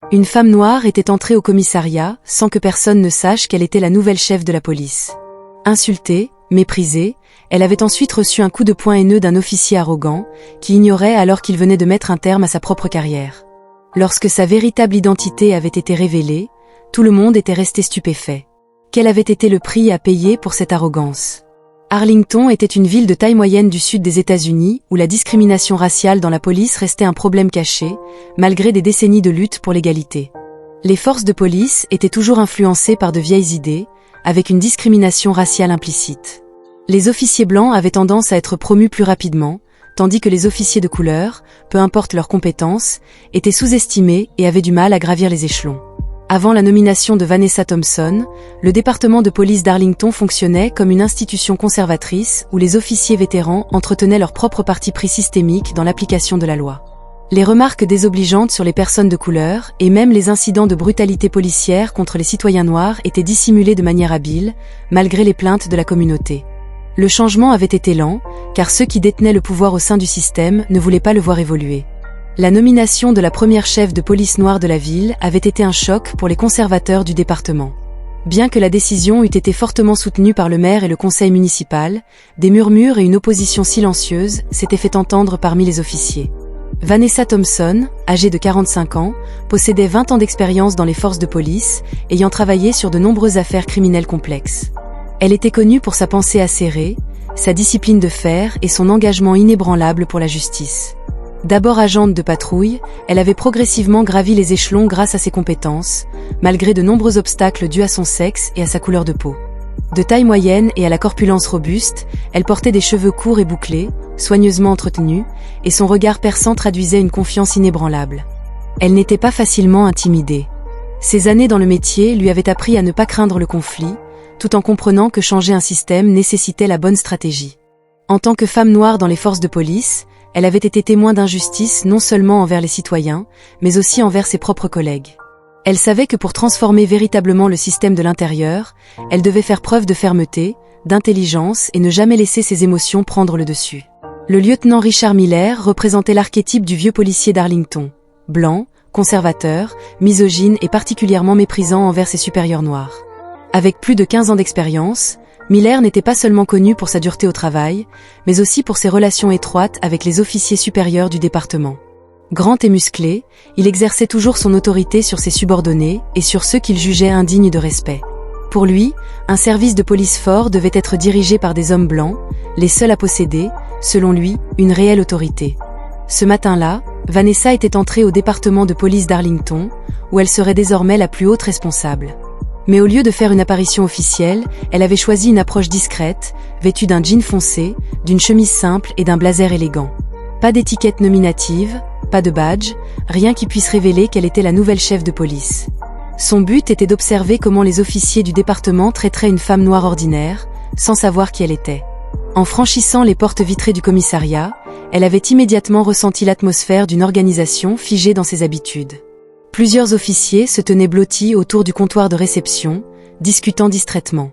Une femme noire était entrée au commissariat sans que personne ne sache qu'elle était la nouvelle chef de la police. Insultée, méprisée, elle avait ensuite reçu un coup de poing haineux d'un officier arrogant, qui ignorait alors qu'il venait de mettre un terme à sa propre carrière. Lorsque sa véritable identité avait été révélée, tout le monde était resté stupéfait. Quel avait été le prix à payer pour cette arrogance? Arlington était une ville de taille moyenne du sud des États-Unis où la discrimination raciale dans la police restait un problème caché, malgré des décennies de lutte pour l'égalité. Les forces de police étaient toujours influencées par de vieilles idées, avec une discrimination raciale implicite. Les officiers blancs avaient tendance à être promus plus rapidement, tandis que les officiers de couleur, peu importe leurs compétences, étaient sous-estimés et avaient du mal à gravir les échelons. Avant la nomination de Vanessa Thompson, le département de police d'Arlington fonctionnait comme une institution conservatrice où les officiers vétérans entretenaient leur propre parti pris systémique dans l'application de la loi. Les remarques désobligeantes sur les personnes de couleur et même les incidents de brutalité policière contre les citoyens noirs étaient dissimulés de manière habile, malgré les plaintes de la communauté. Le changement avait été lent, car ceux qui détenaient le pouvoir au sein du système ne voulaient pas le voir évoluer. La nomination de la première chef de police noire de la ville avait été un choc pour les conservateurs du département. Bien que la décision eût été fortement soutenue par le maire et le conseil municipal, des murmures et une opposition silencieuse s'étaient fait entendre parmi les officiers. Vanessa Thompson, âgée de 45 ans, possédait 20 ans d'expérience dans les forces de police, ayant travaillé sur de nombreuses affaires criminelles complexes. Elle était connue pour sa pensée acérée, sa discipline de fer et son engagement inébranlable pour la justice. D'abord agente de patrouille, elle avait progressivement gravi les échelons grâce à ses compétences, malgré de nombreux obstacles dus à son sexe et à sa couleur de peau. De taille moyenne et à la corpulence robuste, elle portait des cheveux courts et bouclés, soigneusement entretenus, et son regard perçant traduisait une confiance inébranlable. Elle n'était pas facilement intimidée. Ses années dans le métier lui avaient appris à ne pas craindre le conflit, tout en comprenant que changer un système nécessitait la bonne stratégie. En tant que femme noire dans les forces de police, elle avait été témoin d'injustice non seulement envers les citoyens, mais aussi envers ses propres collègues. Elle savait que pour transformer véritablement le système de l'intérieur, elle devait faire preuve de fermeté, d'intelligence et ne jamais laisser ses émotions prendre le dessus. Le lieutenant Richard Miller représentait l'archétype du vieux policier d'Arlington, blanc, conservateur, misogyne et particulièrement méprisant envers ses supérieurs noirs. Avec plus de 15 ans d'expérience, Miller n'était pas seulement connu pour sa dureté au travail, mais aussi pour ses relations étroites avec les officiers supérieurs du département. Grand et musclé, il exerçait toujours son autorité sur ses subordonnés et sur ceux qu'il jugeait indignes de respect. Pour lui, un service de police fort devait être dirigé par des hommes blancs, les seuls à posséder, selon lui, une réelle autorité. Ce matin-là, Vanessa était entrée au département de police d'Arlington, où elle serait désormais la plus haute responsable. Mais au lieu de faire une apparition officielle, elle avait choisi une approche discrète, vêtue d'un jean foncé, d'une chemise simple et d'un blazer élégant. Pas d'étiquette nominative, pas de badge, rien qui puisse révéler qu'elle était la nouvelle chef de police. Son but était d'observer comment les officiers du département traiteraient une femme noire ordinaire, sans savoir qui elle était. En franchissant les portes vitrées du commissariat, elle avait immédiatement ressenti l'atmosphère d'une organisation figée dans ses habitudes. Plusieurs officiers se tenaient blottis autour du comptoir de réception, discutant distraitement.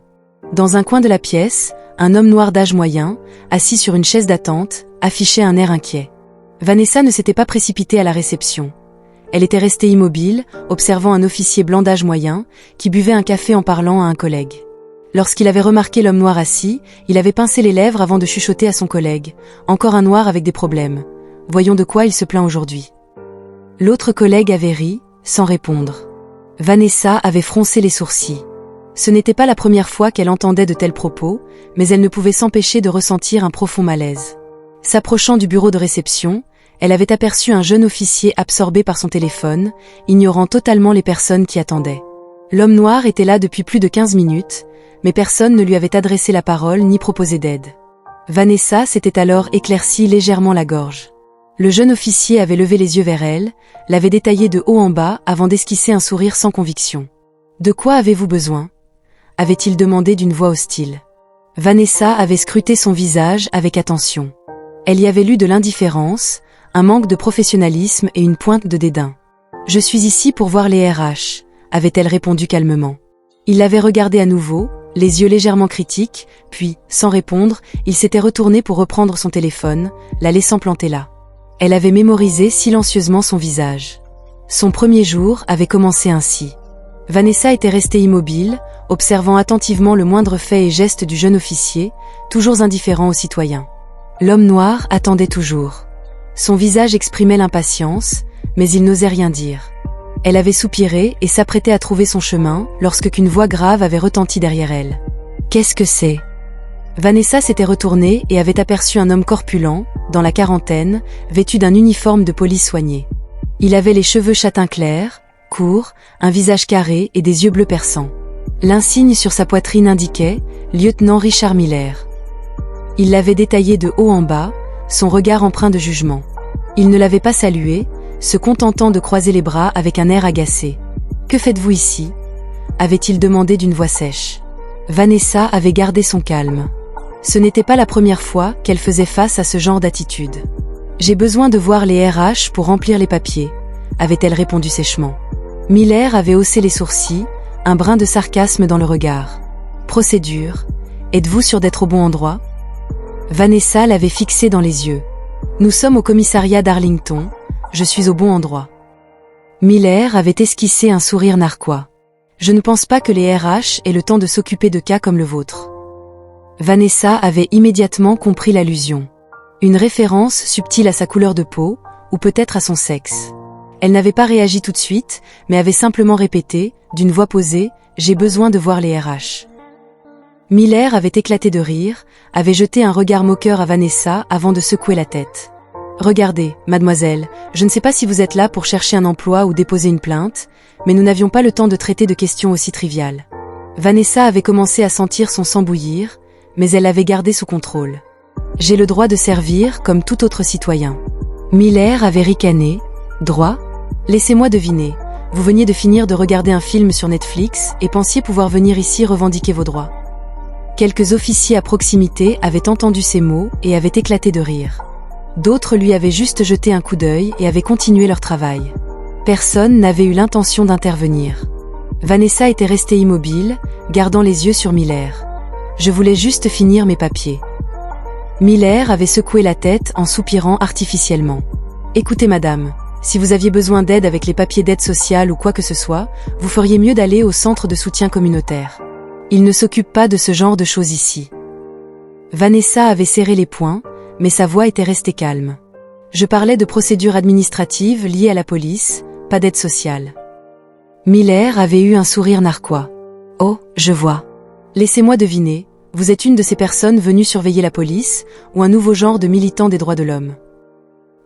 Dans un coin de la pièce, un homme noir d'âge moyen, assis sur une chaise d'attente, affichait un air inquiet. Vanessa ne s'était pas précipitée à la réception. Elle était restée immobile, observant un officier blanc d'âge moyen, qui buvait un café en parlant à un collègue. Lorsqu'il avait remarqué l'homme noir assis, il avait pincé les lèvres avant de chuchoter à son collègue. « Encore un noir avec des problèmes. Voyons de quoi il se plaint aujourd'hui. » L'autre collègue avait ri, sans répondre. Vanessa avait froncé les sourcils. Ce n'était pas la première fois qu'elle entendait de tels propos, mais elle ne pouvait s'empêcher de ressentir un profond malaise. S'approchant du bureau de réception, elle avait aperçu un jeune officier absorbé par son téléphone, ignorant totalement les personnes qui attendaient. L'homme noir était là depuis plus de 15 minutes, mais personne ne lui avait adressé la parole ni proposé d'aide. Vanessa s'était alors éclairci légèrement la gorge. Le jeune officier avait levé les yeux vers elle, l'avait détaillé de haut en bas avant d'esquisser un sourire sans conviction. « De quoi avez-vous besoin ?» avait-il demandé d'une voix hostile. Vanessa avait scruté son visage avec attention. Elle y avait lu de l'indifférence, un manque de professionnalisme et une pointe de dédain. « Je suis ici pour voir les RH », avait-elle répondu calmement. Il l'avait regardée à nouveau, les yeux légèrement critiques, puis, sans répondre, il s'était retourné pour reprendre son téléphone, la laissant planter là. Elle avait mémorisé silencieusement son visage. Son premier jour avait commencé ainsi. Vanessa était restée immobile, observant attentivement le moindre fait et geste du jeune officier, toujours indifférent aux citoyens. L'homme noir attendait toujours. Son visage exprimait l'impatience, mais il n'osait rien dire. Elle avait soupiré et s'apprêtait à trouver son chemin lorsque qu'une voix grave avait retenti derrière elle. « Qu'est-ce que c'est ?» Vanessa s'était retournée et avait aperçu un homme corpulent, dans la quarantaine, vêtu d'un uniforme de police soigné. Il avait les cheveux châtain clair, courts, un visage carré et des yeux bleus perçants. L'insigne sur sa poitrine indiquait « Lieutenant Richard Miller ». Il l'avait détaillé de haut en bas, son regard empreint de jugement. Il ne l'avait pas salué, se contentant de croiser les bras avec un air agacé. « Que faites-vous ici ?» avait-il demandé d'une voix sèche. Vanessa avait gardé son calme. Ce n'était pas la première fois qu'elle faisait face à ce genre d'attitude. « J'ai besoin de voir les RH pour remplir les papiers », avait-elle répondu sèchement. Miller avait haussé les sourcils, un brin de sarcasme dans le regard. « Procédure, êtes-vous sûre d'être au bon endroit ?» Vanessa l'avait fixé dans les yeux. « Nous sommes au commissariat d'Arlington, je suis au bon endroit. » Miller avait esquissé un sourire narquois. « Je ne pense pas que les RH aient le temps de s'occuper de cas comme le vôtre. » Vanessa avait immédiatement compris l'allusion. Une référence subtile à sa couleur de peau, ou peut-être à son sexe. Elle n'avait pas réagi tout de suite, mais avait simplement répété, d'une voix posée, « J'ai besoin de voir les RH. » Miller avait éclaté de rire, avait jeté un regard moqueur à Vanessa avant de secouer la tête. « Regardez, mademoiselle, je ne sais pas si vous êtes là pour chercher un emploi ou déposer une plainte, mais nous n'avions pas le temps de traiter de questions aussi triviales. » Vanessa avait commencé à sentir son sang bouillir, mais elle l'avait gardé sous contrôle. « J'ai le droit de servir comme tout autre citoyen. » Miller avait ricané. « Droit ? Laissez-moi deviner. Vous veniez de finir de regarder un film sur Netflix et pensiez pouvoir venir ici revendiquer vos droits. » Quelques officiers à proximité avaient entendu ces mots et avaient éclaté de rire. D'autres lui avaient juste jeté un coup d'œil et avaient continué leur travail. Personne n'avait eu l'intention d'intervenir. Vanessa était restée immobile, gardant les yeux sur Miller. « Je voulais juste finir mes papiers. » Miller avait secoué la tête en soupirant artificiellement. « Écoutez madame, si vous aviez besoin d'aide avec les papiers d'aide sociale ou quoi que ce soit, vous feriez mieux d'aller au centre de soutien communautaire. Il ne s'occupe pas de ce genre de choses ici. » Vanessa avait serré les poings, mais sa voix était restée calme. « Je parlais de procédures administratives liées à la police, pas d'aide sociale. » Miller avait eu un sourire narquois. « Oh, je vois. Laissez-moi deviner, vous êtes une de ces personnes venues surveiller la police, ou un nouveau genre de militant des droits de l'homme. »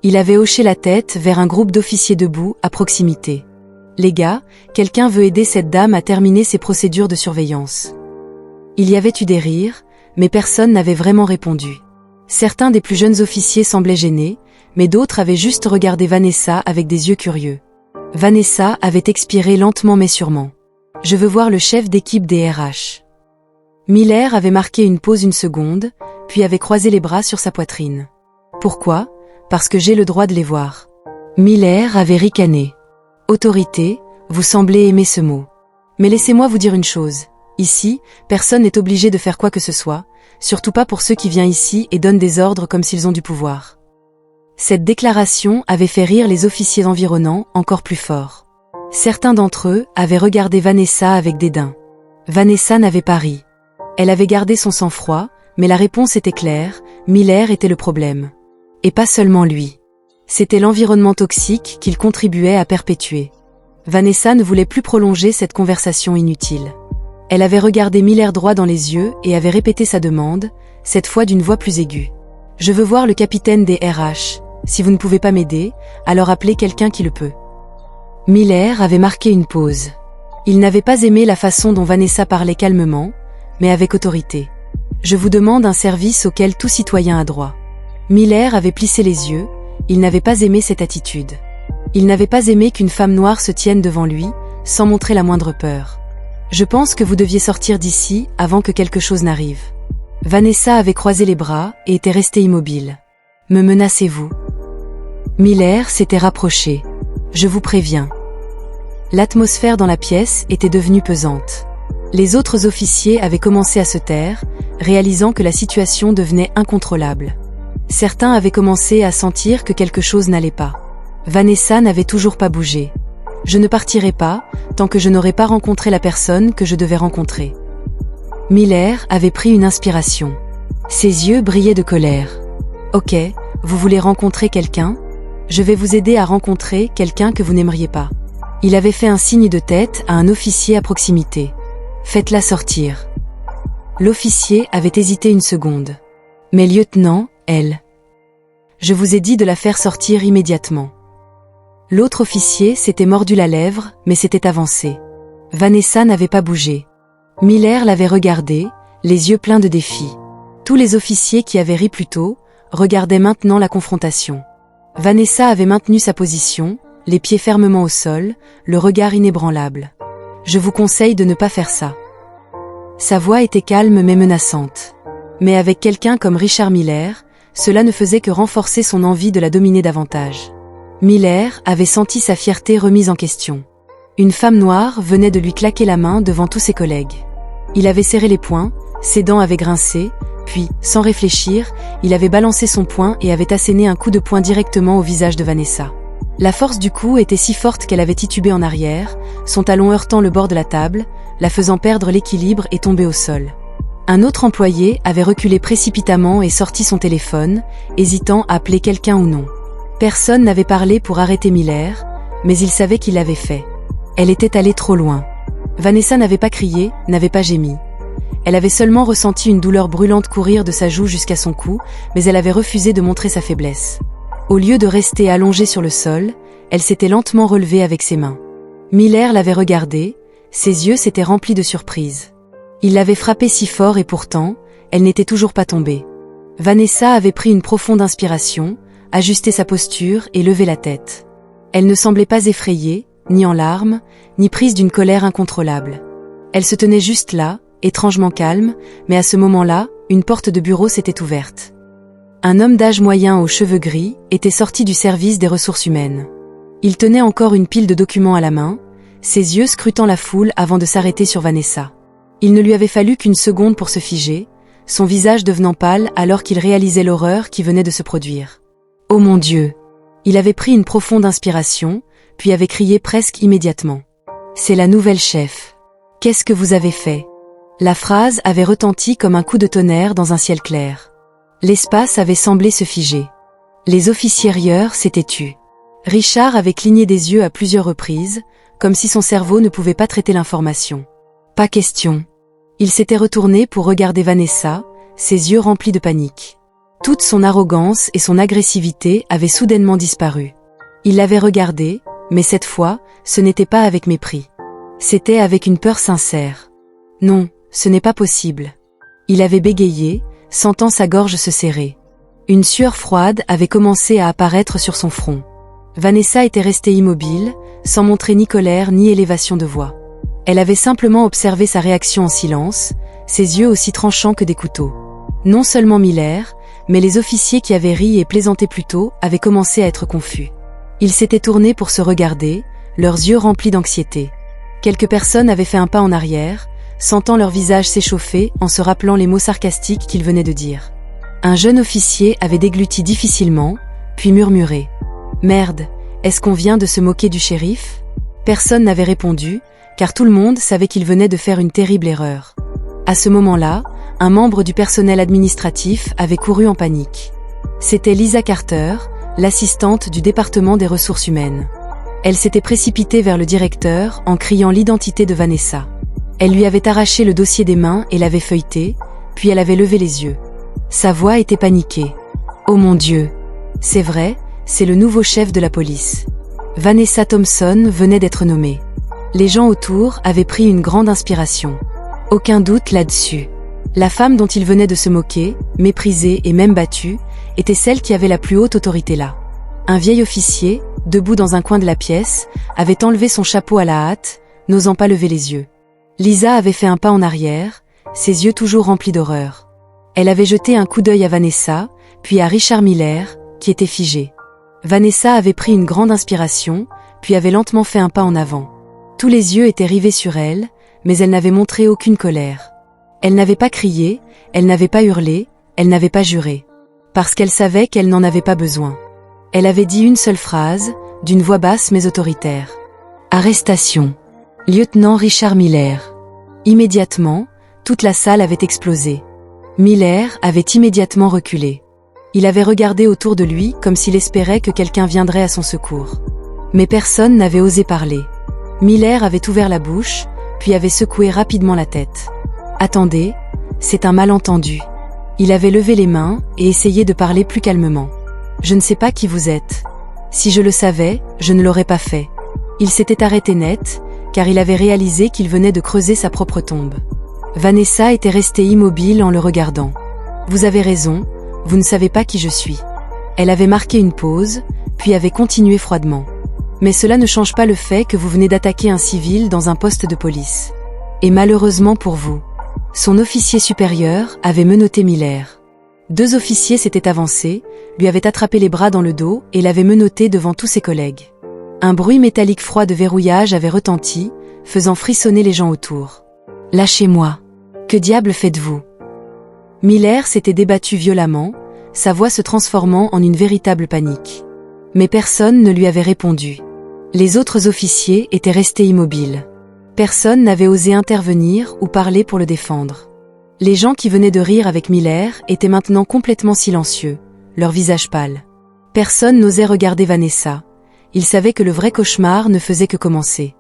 Il avait hoché la tête vers un groupe d'officiers debout, à proximité. « Les gars, quelqu'un veut aider cette dame à terminer ses procédures de surveillance. » Il y avait eu des rires, mais personne n'avait vraiment répondu. Certains des plus jeunes officiers semblaient gênés, mais d'autres avaient juste regardé Vanessa avec des yeux curieux. Vanessa avait expiré lentement mais sûrement. « Je veux voir le chef d'équipe des RH. » Miller avait marqué une pause une seconde, puis avait croisé les bras sur sa poitrine. « Pourquoi ? Parce que j'ai le droit de les voir. » Miller avait ricané. « Autorité, vous semblez aimer ce mot. Mais laissez-moi vous dire une chose. Ici, personne n'est obligé de faire quoi que ce soit, surtout pas pour ceux qui viennent ici et donnent des ordres comme s'ils ont du pouvoir. » Cette déclaration avait fait rire les officiers environnants encore plus fort. Certains d'entre eux avaient regardé Vanessa avec dédain. Vanessa n'avait pas ri. Elle avait gardé son sang-froid, mais la réponse était claire, Miller était le problème. Et pas seulement lui. C'était l'environnement toxique qu'il contribuait à perpétuer. Vanessa ne voulait plus prolonger cette conversation inutile. Elle avait regardé Miller droit dans les yeux et avait répété sa demande, cette fois d'une voix plus aiguë. « Je veux voir le capitaine des RH. Si vous ne pouvez pas m'aider, alors appelez quelqu'un qui le peut. » Miller avait marqué une pause. Il n'avait pas aimé la façon dont Vanessa parlait calmement, mais avec autorité. « Je vous demande un service auquel tout citoyen a droit. » Miller avait plissé les yeux, il n'avait pas aimé cette attitude. Il n'avait pas aimé qu'une femme noire se tienne devant lui, sans montrer la moindre peur. « Je pense que vous deviez sortir d'ici avant que quelque chose n'arrive. » Vanessa avait croisé les bras et était restée immobile. « Me menacez-vous » Miller s'était rapproché. « Je vous préviens. » L'atmosphère dans la pièce était devenue pesante. Les autres officiers avaient commencé à se taire, réalisant que la situation devenait incontrôlable. Certains avaient commencé à sentir que quelque chose n'allait pas. Vanessa n'avait toujours pas bougé. Je ne partirai pas, tant que je n'aurai pas rencontré la personne que je devais rencontrer. Miller avait pris une inspiration. Ses yeux brillaient de colère. Ok, vous voulez rencontrer quelqu'un? Je vais vous aider à rencontrer quelqu'un que vous n'aimeriez pas. Il avait fait un signe de tête à un officier à proximité. Faites-la sortir. L'officier avait hésité une seconde. Mais lieutenant, elle. Je vous ai dit de la faire sortir immédiatement. L'autre officier s'était mordu la lèvre, mais s'était avancé. Vanessa n'avait pas bougé. Miller l'avait regardée, les yeux pleins de défi. Tous les officiers qui avaient ri plus tôt regardaient maintenant la confrontation. Vanessa avait maintenu sa position, les pieds fermement au sol, le regard inébranlable. Je vous conseille de ne pas faire ça. Sa voix était calme mais menaçante. Mais avec quelqu'un comme Richard Miller, cela ne faisait que renforcer son envie de la dominer davantage. Miller avait senti sa fierté remise en question. Une femme noire venait de lui claquer la main devant tous ses collègues. Il avait serré les poings, ses dents avaient grincé, puis, sans réfléchir, il avait balancé son poing et avait asséné un coup de poing directement au visage de Vanessa. La force du coup était si forte qu'elle avait titubé en arrière, son talon heurtant le bord de la table, la faisant perdre l'équilibre et tomber au sol. Un autre employé avait reculé précipitamment et sorti son téléphone, hésitant à appeler quelqu'un ou non. Personne n'avait parlé pour arrêter Miller, mais il savait qu'il l'avait fait. Elle était allée trop loin. Vanessa n'avait pas crié, n'avait pas gémi. Elle avait seulement ressenti une douleur brûlante courir de sa joue jusqu'à son cou, mais elle avait refusé de montrer sa faiblesse. Au lieu de rester allongée sur le sol, elle s'était lentement relevée avec ses mains. Miller l'avait regardée, ses yeux s'étaient remplis de surprise. Il l'avait frappée si fort et pourtant, elle n'était toujours pas tombée. Vanessa avait pris une profonde inspiration, ajusté sa posture et levé la tête. Elle ne semblait pas effrayée, ni en larmes, ni prise d'une colère incontrôlable. Elle se tenait juste là, étrangement calme, mais à ce moment-là, une porte de bureau s'était ouverte. Un homme d'âge moyen aux cheveux gris était sorti du service des ressources humaines. Il tenait encore une pile de documents à la main, ses yeux scrutant la foule avant de s'arrêter sur Vanessa. Il ne lui avait fallu qu'une seconde pour se figer, son visage devenant pâle alors qu'il réalisait l'horreur qui venait de se produire. « Oh mon Dieu !» Il avait pris une profonde inspiration, puis avait crié presque immédiatement. « C'est la nouvelle chef. Qu'est-ce que vous avez fait ?» La phrase avait retenti comme un coup de tonnerre dans un ciel clair. L'espace avait semblé se figer. Les officiers rieurs s'étaient tus. Richard avait cligné des yeux à plusieurs reprises, comme si son cerveau ne pouvait pas traiter l'information. Pas question. Il s'était retourné pour regarder Vanessa, ses yeux remplis de panique. Toute son arrogance et son agressivité avaient soudainement disparu. Il l'avait regardée, mais cette fois, ce n'était pas avec mépris. C'était avec une peur sincère. Non, ce n'est pas possible. Il avait bégayé, sentant sa gorge se serrer. Une sueur froide avait commencé à apparaître sur son front. Vanessa était restée immobile, sans montrer ni colère ni élévation de voix. Elle avait simplement observé sa réaction en silence, ses yeux aussi tranchants que des couteaux. Non seulement Miller, mais les officiers qui avaient ri et plaisanté plus tôt avaient commencé à être confus. Ils s'étaient tournés pour se regarder, leurs yeux remplis d'anxiété. Quelques personnes avaient fait un pas en arrière, sentant leur visage s'échauffer en se rappelant les mots sarcastiques qu'ils venaient de dire. Un jeune officier avait dégluti difficilement, puis murmuré. « Merde, est-ce qu'on vient de se moquer du shérif ?» Personne n'avait répondu, car tout le monde savait qu'il venait de faire une terrible erreur. À ce moment-là, un membre du personnel administratif avait couru en panique. C'était Lisa Carter, l'assistante du département des ressources humaines. Elle s'était précipitée vers le directeur en criant l'identité de Vanessa. Elle lui avait arraché le dossier des mains et l'avait feuilleté, puis elle avait levé les yeux. Sa voix était paniquée. « Oh mon Dieu ! C'est vrai, c'est le nouveau chef de la police. » Vanessa Thompson venait d'être nommée. Les gens autour avaient pris une grande inspiration. Aucun doute là-dessus. La femme dont il venait de se moquer, méprisée et même battue, était celle qui avait la plus haute autorité là. Un vieil officier, debout dans un coin de la pièce, avait enlevé son chapeau à la hâte, n'osant pas lever les yeux. Lisa avait fait un pas en arrière, ses yeux toujours remplis d'horreur. Elle avait jeté un coup d'œil à Vanessa, puis à Richard Miller, qui était figé. Vanessa avait pris une grande inspiration, puis avait lentement fait un pas en avant. Tous les yeux étaient rivés sur elle, mais elle n'avait montré aucune colère. Elle n'avait pas crié, elle n'avait pas hurlé, elle n'avait pas juré. Parce qu'elle savait qu'elle n'en avait pas besoin. Elle avait dit une seule phrase, d'une voix basse mais autoritaire. « Arrestation. Lieutenant Richard Miller. Immédiatement, toute la salle avait explosé. Miller avait immédiatement reculé. Il avait regardé autour de lui comme s'il espérait que quelqu'un viendrait à son secours. Mais personne n'avait osé parler. Miller avait ouvert la bouche, puis avait secoué rapidement la tête. « Attendez, c'est un malentendu. » Il avait levé les mains et essayé de parler plus calmement. « Je ne sais pas qui vous êtes. Si je le savais, je ne l'aurais pas fait. » Il s'était arrêté net, car il avait réalisé qu'il venait de creuser sa propre tombe. Vanessa était restée immobile en le regardant. « Vous avez raison, vous ne savez pas qui je suis. » Elle avait marqué une pause, puis avait continué froidement. « Mais cela ne change pas le fait que vous venez d'attaquer un civil dans un poste de police. Et malheureusement pour vous. » Son officier supérieur avait menotté Miller. 2 officiers s'étaient avancés, lui avaient attrapé les bras dans le dos et l'avaient menotté devant tous ses collègues. Un bruit métallique froid de verrouillage avait retenti, faisant frissonner les gens autour. « Lâchez-moi. Que diable faites-vous » Miller s'était débattu violemment, sa voix se transformant en une véritable panique. Mais personne ne lui avait répondu. Les autres officiers étaient restés immobiles. Personne n'avait osé intervenir ou parler pour le défendre. Les gens qui venaient de rire avec Miller étaient maintenant complètement silencieux, leur visage pâle. Personne n'osait regarder Vanessa. Il savait que le vrai cauchemar ne faisait que commencer.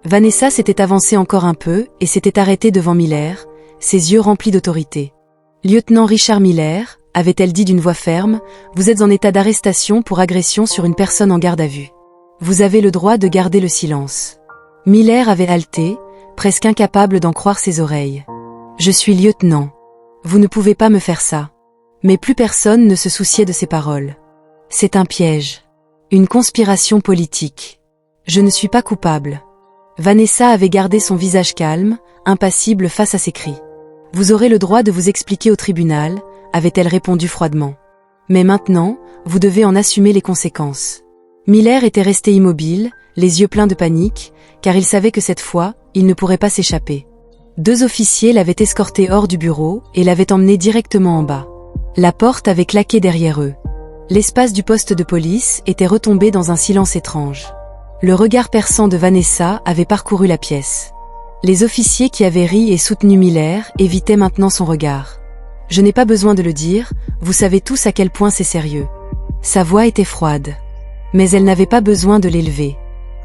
Vanessa s'était avancée encore un peu et s'était arrêtée devant Miller, ses yeux remplis d'autorité. « Lieutenant Richard Miller », avait-elle dit d'une voix ferme, « vous êtes en état d'arrestation pour agression sur une personne en garde à vue. Vous avez le droit de garder le silence. » Miller avait halté, presque incapable d'en croire ses oreilles. « Je suis lieutenant. Vous ne pouvez pas me faire ça. » Mais plus personne ne se souciait de ses paroles. « C'est un piège. Une conspiration politique. Je ne suis pas coupable. » Vanessa avait gardé son visage calme, impassible face à ses cris. « Vous aurez le droit de vous expliquer au tribunal, » avait-elle répondu froidement. « Mais maintenant, vous devez en assumer les conséquences. » Miller était resté immobile, les yeux pleins de panique, car il savait que cette fois, il ne pourrait pas s'échapper. 2 officiers l'avaient escorté hors du bureau et l'avaient emmené directement en bas. La porte avait claqué derrière eux. L'espace du poste de police était retombé dans un silence étrange. Le regard perçant de Vanessa avait parcouru la pièce. Les officiers qui avaient ri et soutenu Miller évitaient maintenant son regard. « Je n'ai pas besoin de le dire, vous savez tous à quel point c'est sérieux. » Sa voix était froide. Mais elle n'avait pas besoin de l'élever.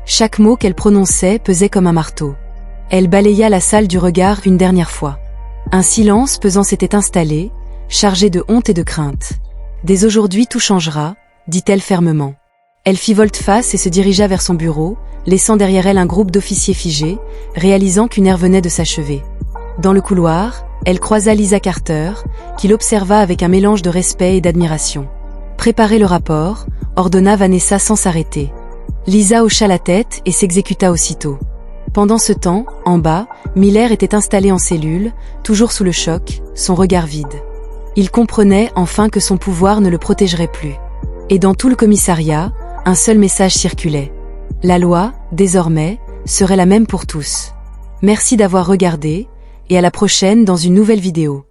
Chaque mot qu'elle prononçait pesait comme un marteau. Elle balaya la salle du regard une dernière fois. Un silence pesant s'était installé, chargé de honte et de crainte. « Dès aujourd'hui tout changera », dit-elle fermement. Elle fit volte-face et se dirigea vers son bureau, laissant derrière elle un groupe d'officiers figés, réalisant qu'une heure venait de s'achever. Dans le couloir, elle croisa Lisa Carter, qui l'observa avec un mélange de respect et d'admiration. « Préparez le rapport », ordonna Vanessa sans s'arrêter. Lisa hocha la tête et s'exécuta aussitôt. Pendant ce temps, en bas, Miller était installé en cellule, toujours sous le choc, son regard vide. Il comprenait enfin que son pouvoir ne le protégerait plus. Et dans tout le commissariat, un seul message circulait. La loi, désormais, serait la même pour tous. Merci d'avoir regardé, et à la prochaine dans une nouvelle vidéo.